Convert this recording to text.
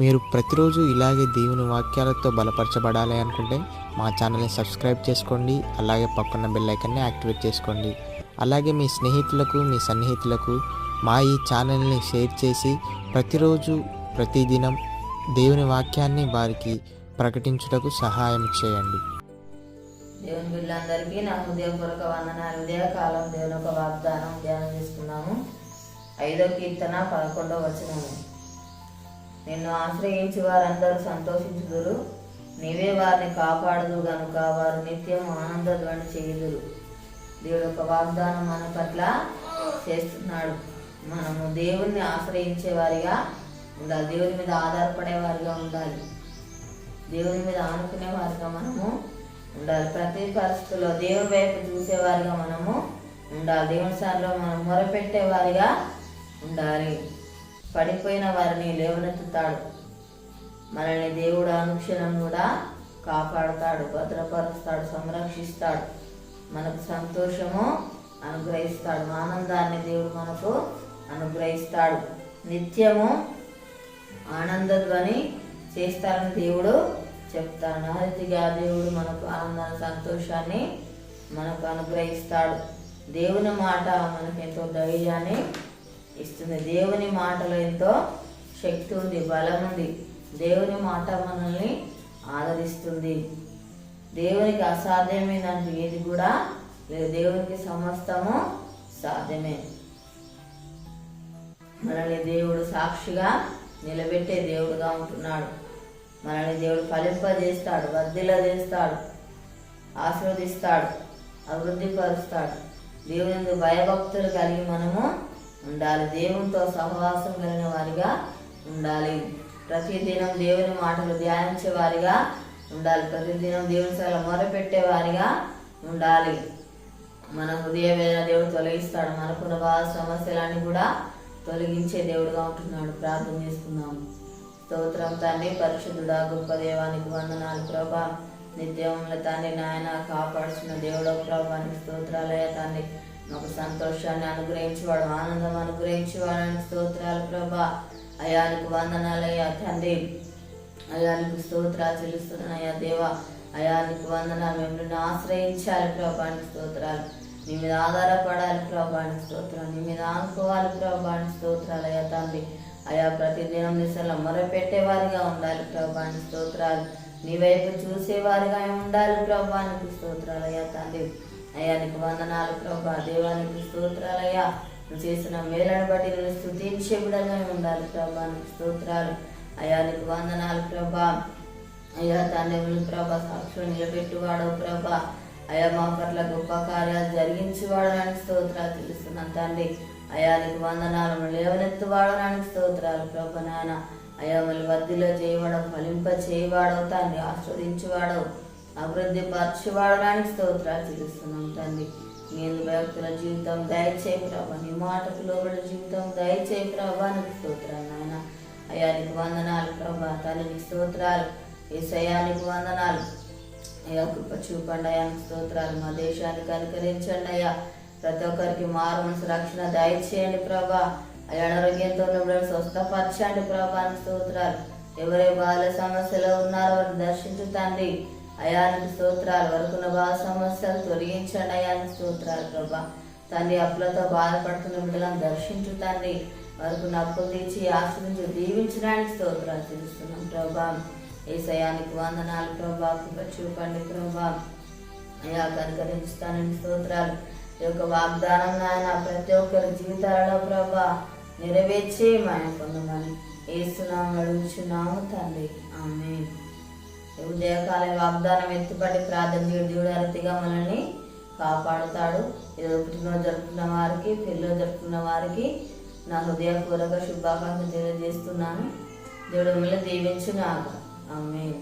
మీరు ప్రతిరోజు ఇలాగే దేవుని వాక్యాలతో బలపరచబడాలి అనుకుంటే మా ఛానల్ని సబ్స్క్రైబ్ చేసుకోండి. అలాగే పక్కన బెల్ ఐకాన్ని యాక్టివేట్ చేసుకోండి. అలాగే మీ స్నేహితులకు, మీ సన్నిహితులకు మా ఈ ఛానల్ని షేర్ చేసి ప్రతిరోజు ప్రతిదినం దేవుని వాక్యాన్ని వారికి ప్రకటించుటకు సహాయం చేయండి. దేవుని బిడ్డలందరికీ నా హృదయపూర్వక వందనాలు. ఉదయకాలం దేవుని ఒక వాగ్దానం ధ్యానం చేసుకున్నాము. 5వ కీర్తన 11వ వచనము. నిన్ను ఆశ్రయించి వారందరూ సంతోషించుదురు, నీవే వారిని కాపాడుదు గనుక వారు నిత్యం ఆనందధ్వని చేయుదురు. దేవుడు ఒక వాగ్దానం మన పట్ల చేస్తున్నాడు. మనము దేవుణ్ణి ఆశ్రయించే వారిగా ఉండాలి, దేవుని మీద ఆధారపడే వారిగా ఉండాలి, దేవుని మీద ఆనుకునే వారిగా మనము ఉండాలి. ప్రతి పరిస్థితుల్లో దేవుని వైపు చూసేవారిగా మనము ఉండాలి. దేవుని సార్లో మనం మొరపెట్టే వారిగా ఉండాలి. పడిపోయిన వారిని లేవనెత్తుతాడు. మనల్ని దేవుడు అనుక్షణం కూడా కాపాడుతాడు, భద్రపరుస్తాడు, సంరక్షిస్తాడు. మనకు సంతోషము అనుగ్రహిస్తాడు, ఆనందాన్ని దేవుడు మనకు అనుగ్రహిస్తాడు. నిత్యము ఆనందధ్వని చేస్తారని దేవుడు చెప్తాడు. ఆ రీతిగా దేవుడు మనకు ఆనందాన్ని, సంతోషాన్ని మనకు అనుగ్రహిస్తాడు. దేవుని మాట మనకు ఎంతో ధైర్యాన్ని ఇస్తుంది. దేవుని మాటలో ఎంతో శక్తి ఉంది, బలం ఉంది. దేవుని మాట మనల్ని ఆదరిస్తుంది. దేవునికి అసాధ్యమైనది ఏది కూడా లేదు. దేవునికి సమస్తము సాధ్యమే. మనల్ని దేవుడు సాక్షిగా నిలబెట్టే దేవుడుగా ఉంటున్నాడు. మనల్ని దేవుడు ఫలింపజేస్తాడు, వర్ధిల్లజేస్తాడు, ఆశీర్వదిస్తాడు, అభివృద్ధి పరుస్తాడు. దేవుని భయభక్తులు కలిగి మనము ఉండాలి. దేవునితో సహవాసం కలిగిన వారిగా ఉండాలి. ప్రతిదినం దేవుని మాటలు ధ్యానించే వారిగా ఉండాలి. ప్రతిదినం దేవుని సేవలో మొరపెట్టే వారిగా ఉండాలి. మన హృదయ వేదన దేవుడు తొలగిస్తాడు. మనకున్న బాధ సమస్యలన్నీ కూడా తొలగించే దేవుడుగా ఉంటున్నాడు. ప్రార్థన చేసుకుందాము. స్తోత్రం తండ్రి, పరిశుద్ధుడా, గొప్ప దేవానికి వందనాలు ప్రభా. నిత్యముల తండ్రి నాయన కాపాడుతున్న దేవుడో ప్రభానికి స్తోత్రాలయ తండ్రి. మాకు సంతోషాన్ని అనుగ్రహించేవాడు, ఆనందం అనుగ్రహించేవాడని స్తోత్రాలు ప్రభా. అయానికి వందనాలయ్యా తండ్రి. అయానికి స్తోత్రాలు చెల్లిస్తున్నానయ్యా దేవా. అయానికి వందనాలు. మిమ్మల్ని ఆశ్రయించాలి ప్రభానికి స్తోత్రాలు. నీ మీద ఆధారపడాలి ప్రభానికి స్తోత్రాలు. నీ మీద ఆనుకోవాలి ప్రభానికి స్తోత్రాలు అయ్యా తండ్రి. అయా ప్రతిదినం దిశలో మొరపెట్టేవారిగా ఉండాలి ప్రభానికి స్తోత్రాలు. నీ వైపు చూసేవారిగా ఉండాలి ప్రభానికి స్తోత్రాలు అయ్యా తండ్రి. అయానికి వందనాలు ప్రభా. దేవానికి స్తోత్రాలయ్యా. నువ్వు చేసిన మేలను బట్టి నేను స్తుతించే విధంగా ఉండాలి ప్రభానికి స్తోత్రాలు. అయానికి వందనాలు ప్రభా. అయ్యా తండ్రి ప్రభా, సాక్షులు నిలబెట్టువాడవు ప్రభా. అయా మా పట్ల గొప్ప కార్యాలు జరిగించేవాడడానికి స్తోత్రాలు తెలుస్తున్నాను తండ్రి. అయానికి వందనాలు. లేవనెత్తువాడడానికి స్తోత్రాలు ప్రభా నాయన. అయా మళ్ళీ వర్ధిలో చేయవాడవు, ఫలింప చేయవాడవు తండ్రి. ఆస్వాదించేవాడవు, అభివృద్ధి పరచువాడడానికి స్తోత్రాలు తెలుస్తున్నాం తండ్రి. నీ భక్తుల జీవితం దయచేయి ప్రభా. నీ మాటకు లోబడి జీవితం దయచేయి ప్రభా. నీకు స్తోత్రాలు నాయన. అయానికి వందనాలు ప్రభా. తల్లికి స్తోత్రాలు. యేసయ్యానికి వందనాలు. అయ్యా కృప చూపండి. అయానికి స్తోత్రాలు. మా దేశానికి అనుకరించండి అయ్యా. ప్రతి ఒక్కరికి మారు మనసు రక్షణ దయచేయండి ప్రభా. అయ్యా అనారోగ్యంతో ఉన్నప్పుడు స్వస్థపరచండి ప్రభా. స్తోత్రాలు. ఎవరే బాధ సమస్యలో ఉన్నారో వారిని దర్శించు తండ్రి. అయానికి స్తోత్రాలు. వరకున్న బాధ సమస్యలు తొలగించండి అయానికి స్తోత్రాలు ప్రభా. తండ్రి అప్పులతో బాధపడుతున్న బిడ్డలను దర్శించు తండ్రి. వరకున్న అప్పులు తీర్చి ఆశ్రయించి దీవించడానికి స్తోత్రాలు తెలుస్తున్నాం ప్రభా. యేసయ్యానికి వందనాలు ప్రభా. కృప చూపండి ప్రభా. అయ్యా కనుకరించుతానని స్తోత్రాలు. ఈ యొక్క వాగ్దానం నాయన ప్రతి ఒక్కరి జీవితాలలో ప్రభా నెరవేర్చి మాయ పొందమని యేసునామమున అడుగుచున్నాము తండ్రి. ఆమేన్. ఉదయకాలం వాగ్దానం ఎత్తుపడి ప్రార్థన దేవుడు అతిగా మనల్ని కాపాడుతాడు. ఏదో పుట్టినరోజు జరుపుకున్న వారికి, పెళ్ళిలో జరుపుకున్న వారికి నా హృదయపూర్వక శుభాకాంక్షలు తెలియజేస్తున్నాను. దేవుడు మిమ్మల్ని దీవించుగాక. ఆమేన్.